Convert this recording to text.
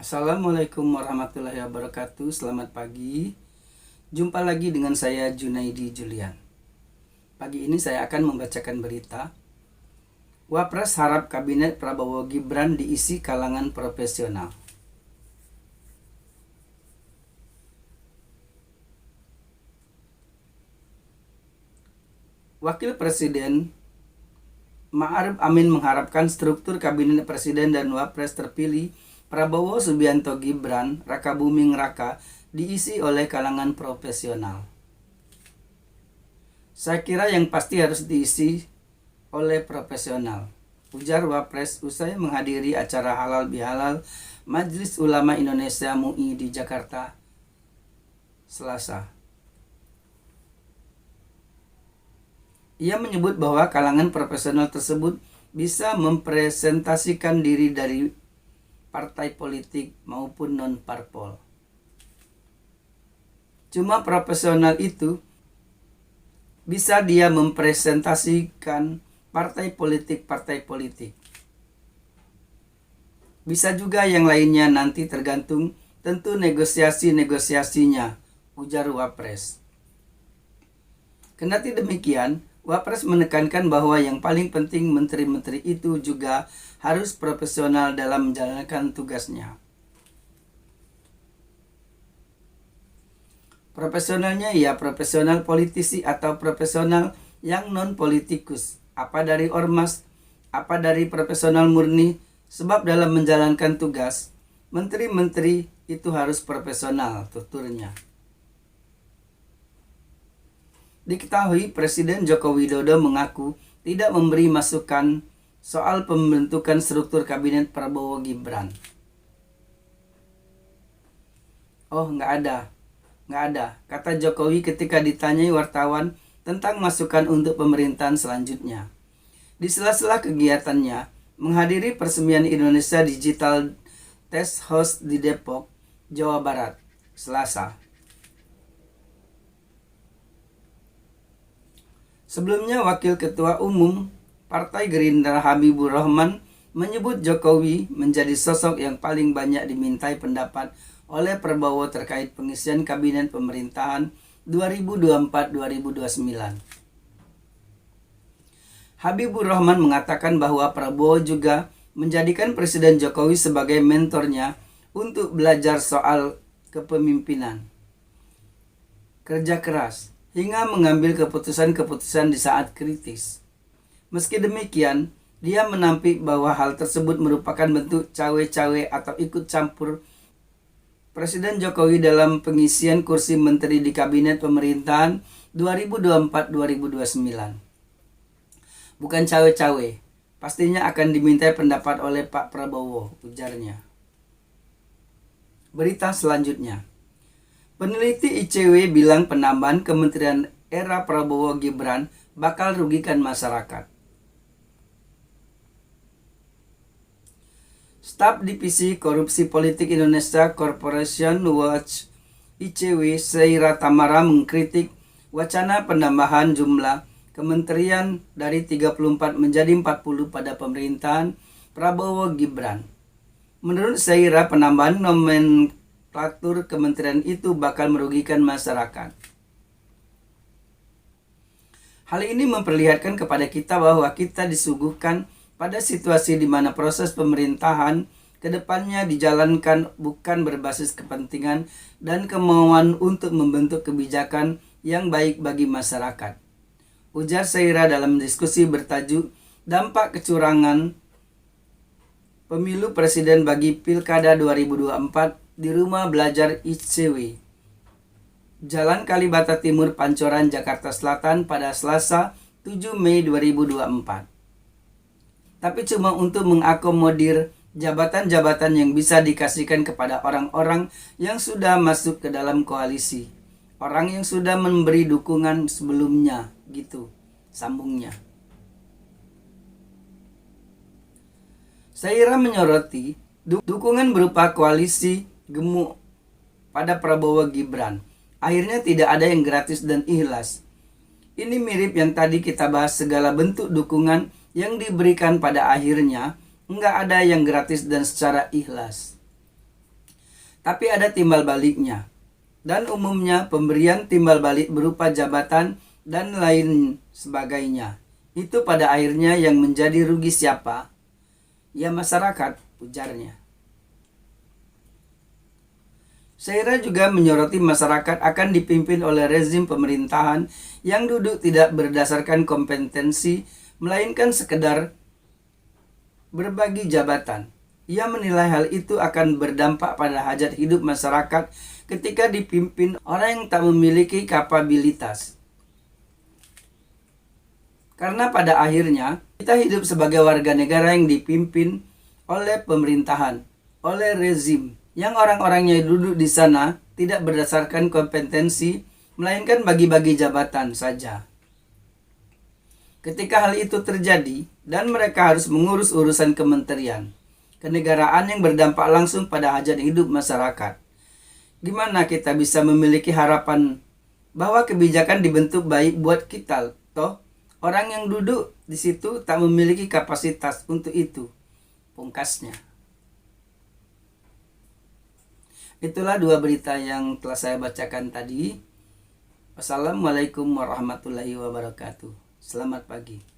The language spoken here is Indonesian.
Assalamualaikum warahmatullahi wabarakatuh. Selamat pagi. Jumpa lagi dengan saya Junaidi Julian. Pagi ini saya akan membacakan berita. Wapres harap Kabinet Prabowo Gibran diisi kalangan profesional. Wakil Presiden Ma'ruf Amin mengharapkan struktur Kabinet Presiden dan Wapres terpilih Prabowo Subianto Gibran Rakabuming Raka diisi oleh kalangan profesional. Saya kira yang pasti harus diisi oleh profesional, ujar Wapres usai menghadiri acara halal bihalal Majelis Ulama Indonesia MUI di Jakarta Selasa. Ia menyebut bahwa kalangan profesional tersebut bisa mempresentasikan diri dari partai politik maupun non-parpol. Cuma profesional itu bisa dia mempresentasikan partai politik. Bisa juga yang lainnya, nanti tergantung tentu negosiasinya, ujar Wapres. Kendati demikian, Wapres menekankan bahwa yang paling penting menteri-menteri itu juga harus profesional dalam menjalankan tugasnya. Profesionalnya ya profesional politisi atau profesional yang non-politikus, apa dari ormas, apa dari profesional murni, sebab dalam menjalankan tugas, menteri-menteri itu harus profesional, tuturnya. Diketahui Presiden Joko Widodo mengaku tidak memberi masukan soal pembentukan struktur Kabinet Prabowo Gibran. Oh, nggak ada, kata Jokowi ketika ditanyai wartawan tentang masukan untuk pemerintahan selanjutnya. Di sela-sela kegiatannya menghadiri peresmian Indonesia Digital Test House di Depok, Jawa Barat, Selasa. Sebelumnya, Wakil Ketua Umum Partai Gerindra Habibur Rahman menyebut Jokowi menjadi sosok yang paling banyak dimintai pendapat oleh Prabowo terkait pengisian kabinet pemerintahan 2024-2029. Habibur Rahman mengatakan bahwa Prabowo juga menjadikan Presiden Jokowi sebagai mentornya untuk belajar soal kepemimpinan, kerja keras, hingga mengambil keputusan-keputusan di saat kritis. Meski demikian, dia menampik bahwa hal tersebut merupakan bentuk cawe-cawe atau ikut campur Presiden Jokowi dalam pengisian kursi menteri di Kabinet Pemerintahan 2024-2029. Bukan cawe-cawe, pastinya akan dimintai pendapat oleh Pak Prabowo, ujarnya. Berita selanjutnya. Peneliti ICW bilang penambahan kementerian era Prabowo Gibran bakal rugikan masyarakat. Staf Divisi Korupsi Politik Indonesia Corporation Watch ICW Seira Tamara mengkritik wacana penambahan jumlah kementerian dari 34 menjadi 40 pada pemerintahan Prabowo Gibran. Menurut Seira, penambahan nomenklatur kementerian itu bakal merugikan masyarakat. Hal ini memperlihatkan kepada kita bahwa kita disuguhkan pada situasi di mana proses pemerintahan kedepannya dijalankan bukan berbasis kepentingan dan kemauan untuk membentuk kebijakan yang baik bagi masyarakat, ujar Seira dalam diskusi bertajuk Dampak Kecurangan Pemilu Presiden bagi Pilkada 2024 di Rumah Belajar ICW, Jalan Kalibata Timur, Pancoran, Jakarta Selatan pada Selasa 7 Mei 2024. Tapi cuma untuk mengakomodir jabatan-jabatan yang bisa dikasihkan kepada orang-orang yang sudah masuk ke dalam koalisi, orang yang sudah memberi dukungan sebelumnya, gitu, sambungnya. Seira menyoroti dukungan berupa koalisi gemuk pada Prabowo Gibran akhirnya tidak ada yang gratis dan ikhlas. Ini mirip yang tadi kita bahas, segala bentuk dukungan yang diberikan pada akhirnya enggak ada yang gratis dan secara ikhlas. tapi ada timbal baliknya. Dan umumnya pemberian timbal balik berupa jabatan dan lain sebagainya. Itu pada akhirnya yang menjadi rugi siapa? Ya masyarakat, ujarnya. Seira juga menyoroti masyarakat akan dipimpin oleh rezim pemerintahan yang duduk tidak berdasarkan kompetensi, melainkan sekedar berbagi jabatan. Ia menilai hal itu akan berdampak pada hajat hidup masyarakat ketika dipimpin orang yang tak memiliki kapabilitas. Karena pada akhirnya, kita hidup sebagai warga negara yang dipimpin oleh pemerintahan, oleh rezim, yang orang-orangnya duduk di sana tidak berdasarkan kompetensi, melainkan bagi-bagi jabatan saja. Ketika hal itu terjadi, dan mereka harus mengurus urusan kementerian, kenegaraan yang berdampak langsung pada hajat hidup masyarakat, gimana kita bisa memiliki harapan bahwa kebijakan dibentuk baik buat kita, toh orang yang duduk di situ tak memiliki kapasitas untuk itu, pungkasnya. Itulah dua berita yang telah saya bacakan tadi. Wassalamualaikum warahmatullahi wabarakatuh. Selamat pagi.